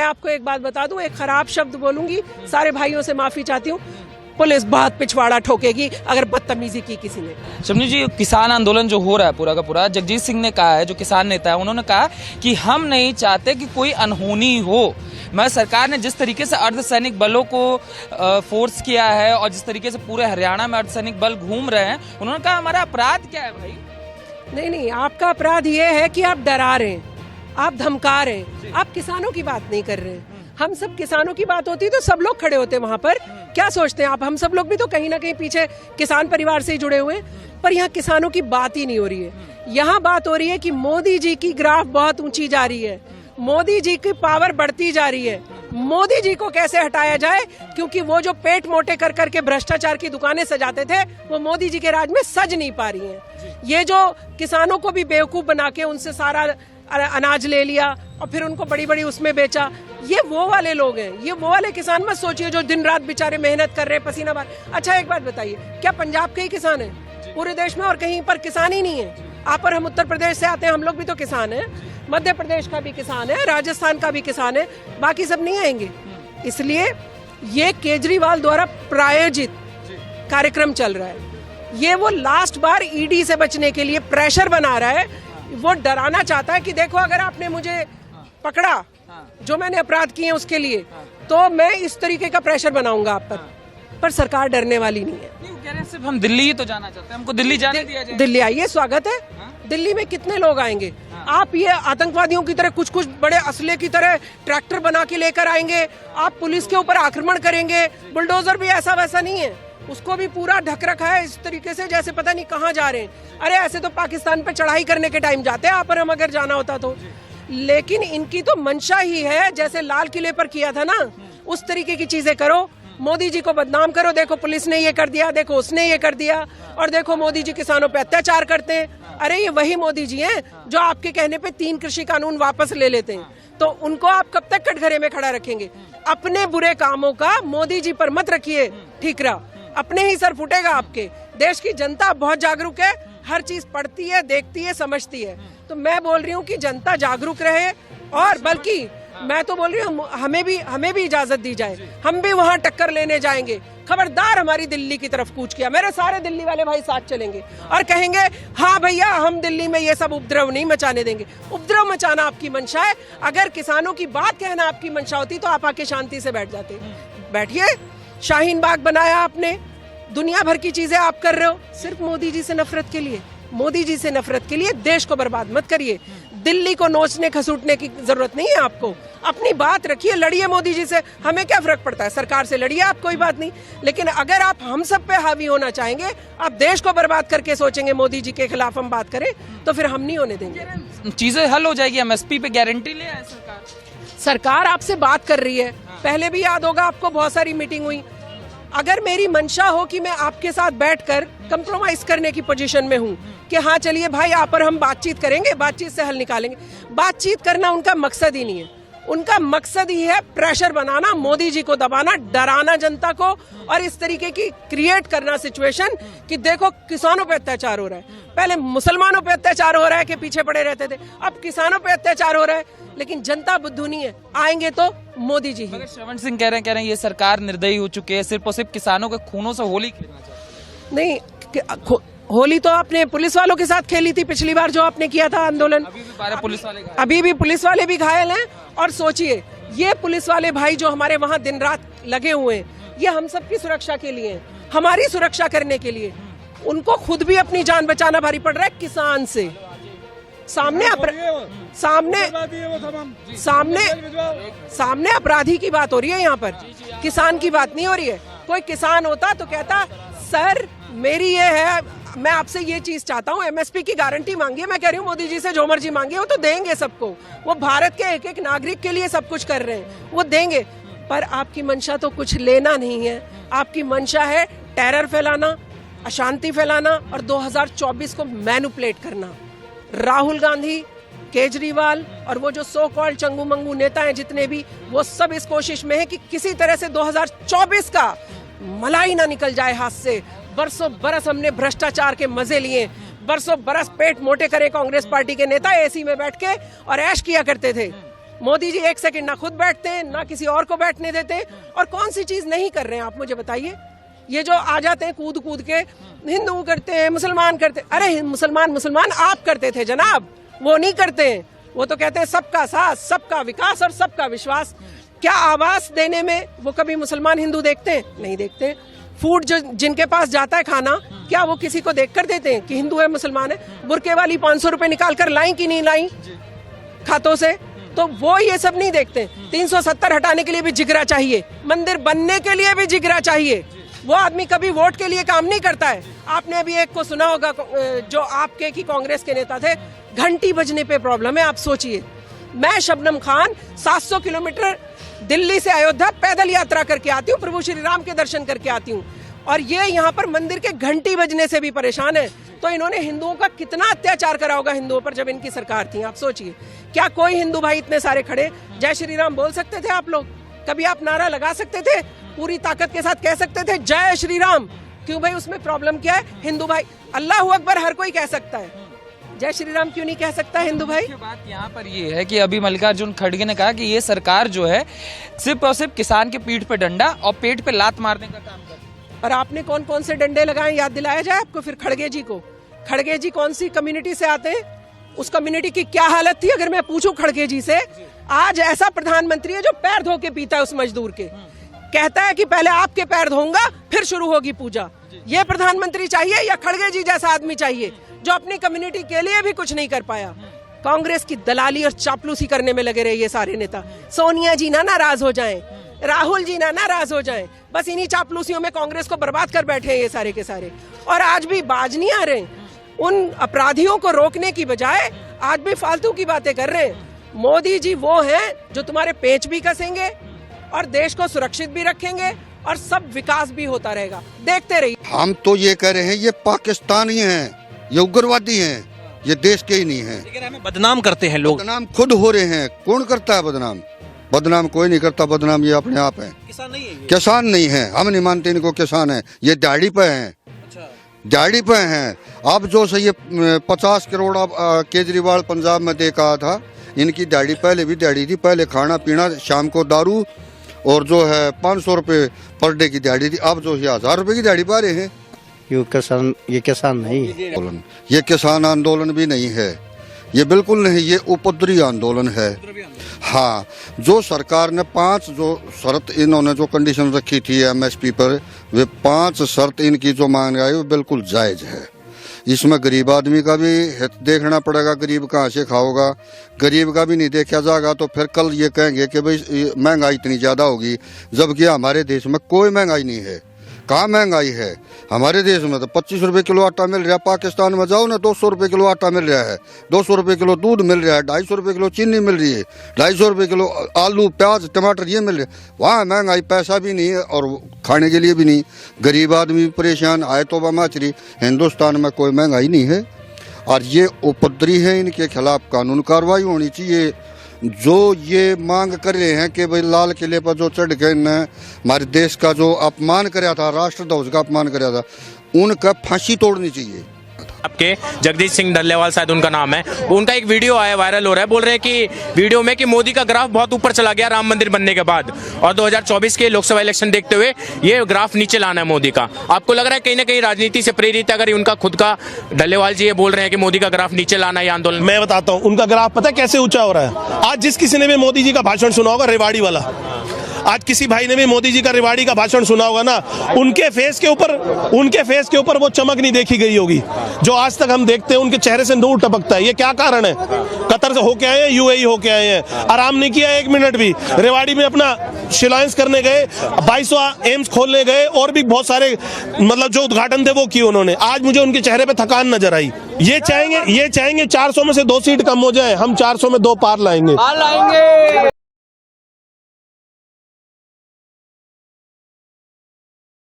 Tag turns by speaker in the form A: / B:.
A: मैं आपको एक बात बता दूं, एक खराब शब्द बोलूंगी, सारे भाइयों से माफी चाहती हूँ, पुलिस बहुत पिछवाड़ा ठोकेगी अगर बदतमीजी की किसी ने।
B: शबनी जी, किसान आंदोलन जो हो रहा है पूरा का पूरा, जगजीत सिंह ने कहा है, जो किसान नेता है, उन्होंने कहा कि हम नहीं चाहते कि कोई अनहोनी हो। मैं सरकार ने जिस तरीके से अर्धसैनिक बलों को फोर्स किया है और जिस तरीके से पूरे हरियाणा में अर्धसैनिक बल घूम रहे हैं, उन्होंने कहा हमारा अपराध क्या है भाई?
A: नहीं, आपका अपराध ये है कि आप डरा रहे हैं, आप धमका रहे हैं, आप किसानों की बात नहीं कर रहे हैं। हम सब किसानों की बात होती तो सब लोग खड़े होते वहां पर। क्या सोचते हैं आप? हम सब लोग भी तो कहीं ना कहीं पीछे किसान परिवार से ही जुड़े हुए हैं, पर यहाँ किसानों की बात ही नहीं हो रही है। यहाँ बात हो रही है कि मोदी जी की ग्राफ बहुत ऊंची जा रही है, मोदी जी की पावर बढ़ती जा रही है, मोदी जी को कैसे हटाया जाए, क्योंकि वो जो पेट मोटे कर करके भ्रष्टाचार की दुकानें सजाते थे, वो मोदी जी के राज में सज नहीं पा रही हैं। ये जो किसानों को भी बेवकूफ बना के उनसे सारा अनाज ले लिया और फिर उनको बड़ी बड़ी उसमें बेचा, ये वो वाले लोग हैं, ये वो वाले किसान मत सोचिए जो दिन रात बेचारे मेहनत कर रहे हैं, पसीना बहा। अच्छा एक बात बताइए, क्या पंजाब के ही किसान हैं पूरे देश में और कहीं पर किसान ही नहीं है? आप और हम उत्तर प्रदेश से आते हैं, हम लोग भी तो किसान हैं, मध्य प्रदेश का भी किसान है, राजस्थान का भी किसान है, बाकी सब नहीं आएंगे। इसलिए ये केजरीवाल द्वारा प्रायोजित कार्यक्रम चल रहा है। ये वो लास्ट बार ईडी से बचने के लिए प्रेशर बना रहा है, वो डराना चाहता है कि देखो अगर आपने मुझे पकड़ा जो मैंने अपराध किए उसके लिए, तो मैं इस तरीके का प्रेशर बनाऊंगा आप पर सरकार डरने वाली नहीं है।
B: नहीं, कह रहे हैं सिर्फ हम दिल्ली ही तो जाना चाहते हैं, हमको दिल्ली जाने दिया जाए।
A: दिल्ली आइए, स्वागत है। दिल्ली में कितने लोग आएंगे? आप ये आतंकवादियों की तरह कुछ कुछ बड़े असले की तरह ट्रैक्टर बना के लेकर आएंगे, आप पुलिस के ऊपर आक्रमण करेंगे। बुलडोजर भी ऐसा वैसा नहीं है, उसको भी पूरा ढक रखा है इस तरीके से जैसे पता नहीं कहाँ जा रहे हैं। अरे ऐसे तो पाकिस्तान पे चढ़ाई करने के टाइम जाते हैं आप और हम अगर जाना होता तो। लेकिन इनकी तो मंशा ही है, जैसे लाल किले पर किया था ना, उस तरीके की चीजें करो, मोदी जी को बदनाम करो, देखो पुलिस ने ये कर दिया, देखो उसने ये कर दिया, और देखो मोदी जी किसानों पे अत्याचार करते हैं। अरे ये वही मोदी जी हैं जो आपके कहने पे 3 कृषि कानून वापस ले लेते हैं, तो उनको आप कब तक कटघरे में खड़ा रखेंगे? अपने बुरे कामों का मोदी जी पर मत रखिए ठीकरा, अपने ही सर फूटेगा आपके। देश की जनता बहुत जागरूक है, हर चीज पढ़ती है, देखती है, समझती है। तो मैं बोल रही हूँ कि जनता जागरूक रहे, और बल्कि मैं तो बोल रही हूँ हमें भी इजाजत दी जाए, हम भी वहाँ टक्कर लेने जाएंगे। खबरदार हमारी दिल्ली की तरफ कूच किया, मेरे सारे दिल्ली वाले भाई साथ चलेंगे और कहेंगे हाँ भैया हम दिल्ली में ये सब उपद्रव नहीं मचाने देंगे। उपद्रव मचाना आपकी मंशा है, अगर किसानों की बात कहना आपकी मंशा होती तो आप आके शांति से बैठ जाते। बैठिए, शाहीन बाग बनाया आपने, दुनिया भर की चीजें आप कर रहे हो, सिर्फ मोदी जी से नफरत के लिए। मोदी जी से नफरत के लिए देश को बर्बाद मत करिए। दिल्ली को नोचने खसूटने की जरूरत नहीं है आपको, अपनी बात रखिए, लड़िए मोदी जी से, हमें क्या फर्क पड़ता है, सरकार से लड़िए आप, कोई बात नहीं। लेकिन अगर आप हम सब पे हावी होना चाहेंगे, आप देश को बर्बाद करके सोचेंगे मोदी जी के खिलाफ हम बात करें, तो फिर हम नहीं होने देंगे।
B: चीजें हल हो जाएगी, एमएसपी पे गारंटी ले आए
A: सरकार आपसे बात कर रही है, पहले भी याद होगा आपको बहुत सारी मीटिंग हुई। अगर मेरी मंशा हो कि मैं आपके साथ बैठकर कंप्रोमाइज करने की पोजीशन में हूँ कि हाँ चलिए भाई आप और हम बातचीत करेंगे, बातचीत से हल निकालेंगे, बातचीत करना उनका मकसद ही नहीं है। उनका मकसद ही है प्रेशर बनाना, मोदी जी को दबाना, डराना जनता को, और इस तरीके की क्रिएट करना सिचुएशन कि देखो किसानों पे अत्याचार हो रहा है। पहले मुसलमानों पे अत्याचार हो रहा है कि पीछे पड़े रहते थे, अब किसानों पे अत्याचार हो रहा है। लेकिन जनता बुद्धू नहीं है, आएंगे तो मोदी जी ही।
B: श्रवण सिंह कह रहे हैं ये सरकार निर्दयी हो चुकी है, सिर्फ और सिर्फ किसानों के खूनों से होली खेलना चाहती है।
A: नहीं, होली तो आपने पुलिस वालों के साथ खेली थी पिछली बार जो आपने किया था आंदोलन। अभी भी पुलिस वाले भी घायल हैं। और सोचिए ये पुलिस वाले भाई जो हमारे वहाँ दिन रात लगे हुए हैं, ये हम सबकी सुरक्षा के लिए, हमारी सुरक्षा करने के लिए। उनको खुद भी अपनी जान बचाना भारी पड़ रहा है किसान से। सामने अपराधी की बात हो रही है, यहाँ पर किसान की बात नहीं हो रही है। कोई किसान होता तो कहता सर मेरी ये है, मैं आपसे ये चीज चाहता हूँ, एमएसपी की गारंटी मांगिए। मैं कह रही हूँ मोदी जी से जो मर्जी मांगिए, वो तो देंगे सबको, वो भारत के एक एक नागरिक के लिए सब कुछ कर रहे हैं, वो देंगे। पर आपकी मंशा तो कुछ लेना नहीं है, आपकी मंशा है टेरर फैलाना, अशांति फैलाना और 2024 को मैनिपुलेट करना। राहुल गांधी, केजरीवाल और वो जो सो कॉल्ड चंगू मंगू नेता हैं जितने भी, वो सब इस कोशिश में है कि किसी तरह से 2024 का मलाई ना निकल जाए हाथ से। बरसों बरस हमने भ्रष्टाचार के मजे लिए, बरसों बरस पेट मोटे करे कांग्रेस पार्टी के नेता एसी में बैठ के और ऐश किया करते थे। मोदी जी एक सेकंड ना खुद बैठते हैं, ना किसी और को बैठने देते हैं। और कौन सी चीज नहीं कर रहे हैं आप मुझे बताइए। ये जो आ जाते हैं कूद कूद के, हिंदू करते हैं, मुसलमान करते हैं। अरे मुसलमान आप करते थे जनाब, वो नहीं करते हैं। वो तो कहते हैं सबका साथ, सबका विकास और सबका विश्वास। क्या आवास देने में वो कभी मुसलमान हिंदू देखते हैं? नहीं देखते। फूड जो जिनके पास जाता है खाना, क्या वो किसी को देख कर देते हैं कि हिंदू है मुसलमान है? बुरके वाली 500 रुपए निकाल कर लाई कि नहीं लाई खातों से? तो वो ये सब नहीं देखते। 370 हटाने के लिए भी जिगरा चाहिए, मंदिर बनने के लिए भी जिगरा चाहिए। वो आदमी कभी वोट के लिए काम नहीं करता है। आपने अभी एक को सुना होगा जो आपके की कांग्रेस के नेता थे, घंटी बजने पे प्रॉब्लम है। आप सोचिए, मैं शबनम खान 700 किलोमीटर दिल्ली से अयोध्या पैदल यात्रा करके आती हूँ, प्रभु श्री राम के दर्शन करके आती हूँ, और ये यहाँ पर मंदिर के घंटी बजने से भी परेशान है। तो इन्होंने हिंदुओं का कितना अत्याचार करा होगा हिंदुओं पर जब इनकी सरकार थी। आप सोचिए, क्या कोई हिंदू भाई इतने सारे खड़े जय श्री राम बोल सकते थे? आप लोग कभी आप नारा लगा सकते थे? पूरी ताकत के साथ कह सकते थे जय श्री राम? क्यों भाई, उसमें प्रॉब्लम क्या है? हिंदू भाई अल्लाह अकबर हर कोई कह सकता है, जय श्री राम क्यों नहीं कह सकता हिंदू भाई?
B: बात यहाँ पर ये है कि अभी मल्लिकार्जुन खड़गे ने कहा कि ये सरकार जो है सिर्फ और सिर्फ किसान के पीठ पे डंडा और पेट पे लात मारने का काम कर रही है।
A: और आपने कौन कौन से डंडे लगाए, याद दिलाया जाए आपको फिर खड़गे जी को। खड़गे जी कौन सी कम्युनिटी से आते हैं? उस कम्युनिटी की क्या हालत थी अगर मैं पूछूं खड़गे जी से। आज ऐसा प्रधानमंत्री है जो पैर धो के पीता है उस मजदूर के, कहता है कि पहले आपके पैर धोऊंगा फिर शुरू होगी पूजा। ये प्रधानमंत्री चाहिए या खड़गे जी जैसा आदमी चाहिए जो अपनी कम्युनिटी के लिए भी कुछ नहीं कर पाया? कांग्रेस की दलाली और चापलूसी करने में लगे रहे ये सारे नेता। सोनिया जी ना नाराज हो जाएं, राहुल जी ना नाराज हो जाएं, बस इन्हीं चापलूसियों में कांग्रेस को बर्बाद कर बैठे हैं ये सारे के सारे। और आज भी बाज नहीं आ रहे, उन अपराधियों को रोकने की बजाय आज भी फालतू की बातें कर रहे हैं। मोदी जी वो हैं जो तुम्हारे पेच भी कसेंगे और देश को सुरक्षित भी रखेंगे और सब विकास भी होता रहेगा, देखते रहिए।
C: हम तो ये कह रहे हैं ये पाकिस्तानी हैं, ये उग्रवादी हैं, ये देश के ही नहीं हैं।
D: लेकिन हमें बदनाम करते हैं लोग।
C: बदनाम खुद हो रहे हैं। कौन करता है बदनाम? बदनाम कोई नहीं करता, बदनाम ये अपने आप है।
D: किसान नहीं है ये।
C: किसान नहीं है, हम नहीं मानते इनको किसान है, ये दिहाड़ी पे हैं।
D: अच्छा।
C: दिहाड़ी पे हैं। अब जो सही 50 करोड़ अब केजरीवाल पंजाब में दे कहा था, इनकी दिहाड़ी पहले भी दिहाड़ी थी, पहले खाना पीना, शाम को दारू, और जो है 500 रुपये पर डे की दिहाड़ी थी। अब जो है 1000 रुपये की दिहाड़ी पा रहे हैं।
E: ये किसान नहीं है।
C: ये किसान आंदोलन भी नहीं है, ये बिल्कुल नहीं, ये उपद्रवी आंदोलन है। हाँ, जो सरकार ने 5 जो शर्त इन्होंने जो कंडीशन रखी थी MSP पर, वे 5 शर्त इनकी जो मांग आई वो बिल्कुल जायज़ है। इसमें गरीब आदमी का भी हित देखना पड़ेगा, गरीब कहाँ से खाओगा। गरीब का भी नहीं देखा जाएगा तो फिर कल ये कहेंगे कि भाई महंगाई इतनी ज़्यादा होगी, जबकि हमारे देश में कोई महंगाई नहीं है। कहाँ महंगाई है? हमारे देश में तो 25 रुपये किलो आटा मिल रहा है। पाकिस्तान में जाओ ना, 200 रुपये किलो आटा मिल रहा है, 200 रुपये किलो दूध मिल रहा है, 250 रुपये किलो चीनी मिल रही है, 250 रुपये किलो आलू प्याज टमाटर ये मिल रहे हैं। वहाँ महंगाई पैसा भी नहीं है और खाने के लिए भी नहीं। गरीब आदमी परेशान, आए तो माचरी। हिंदुस्तान में कोई महंगाई नहीं है और ये उपद्रवी है, इनके खिलाफ कानून कार्रवाई होनी चाहिए। जो ये मांग कर रहे हैं कि भाई लाल किले पर जो चढ़ के हमारे देश का जो अपमान कराया था, राष्ट्र ध्वज का अपमान कराया था, उनका फांसी तोड़नी चाहिए।
D: आपके जगदीश सिंह डल्लेवाल शायद उनका नाम है, उनका एक वीडियो आया वायरल हो रहा है, बोल रहे हैं कि वीडियो में कि मोदी का ग्राफ बहुत ऊपर चला गया राम मंदिर बनने के बाद, और 2024 के लोकसभा इलेक्शन देखते हुए ये ग्राफ नीचे लाना है मोदी का। आपको लग रहा है कहीं ना कहीं राजनीति से प्रेरित है? अगर उनका खुद का डल्लेवाल जी ये बोल रहे हैं कि मोदी का ग्राफ नीचे लाना है आंदोलन।
F: मैं बताता हूँ उनका ग्राफ पता है कैसे ऊंचा हो रहा है। आज जिस किसी ने भी मोदी जी का भाषण सुना होगा, रेवाड़ी वाला, आज किसी भाई ने भी मोदी जी का रेवाड़ी का भाषण सुना होगा ना, उनके फेस के ऊपर वो चमक नहीं देखी गई होगी जो आज तक हम देखते हैं। उनके चेहरे से नूर टपकता है। ये क्या कारण है? कतर से होके आए हैं, UAE होके आए हैं, आराम नहीं किया 1 मिनट भी। रेवाड़ी में अपना शिलान्यास करने गए, 22वां एम्स खोलने गए, और भी बहुत सारे मतलब जो उद्घाटन थे वो किए उन्होंने। आज मुझे उनके चेहरे पे थकान नजर आई। ये चाहेंगे 400 में से 2 सीट कम हो जाए, हम 400 में 2 पार लाएंगे।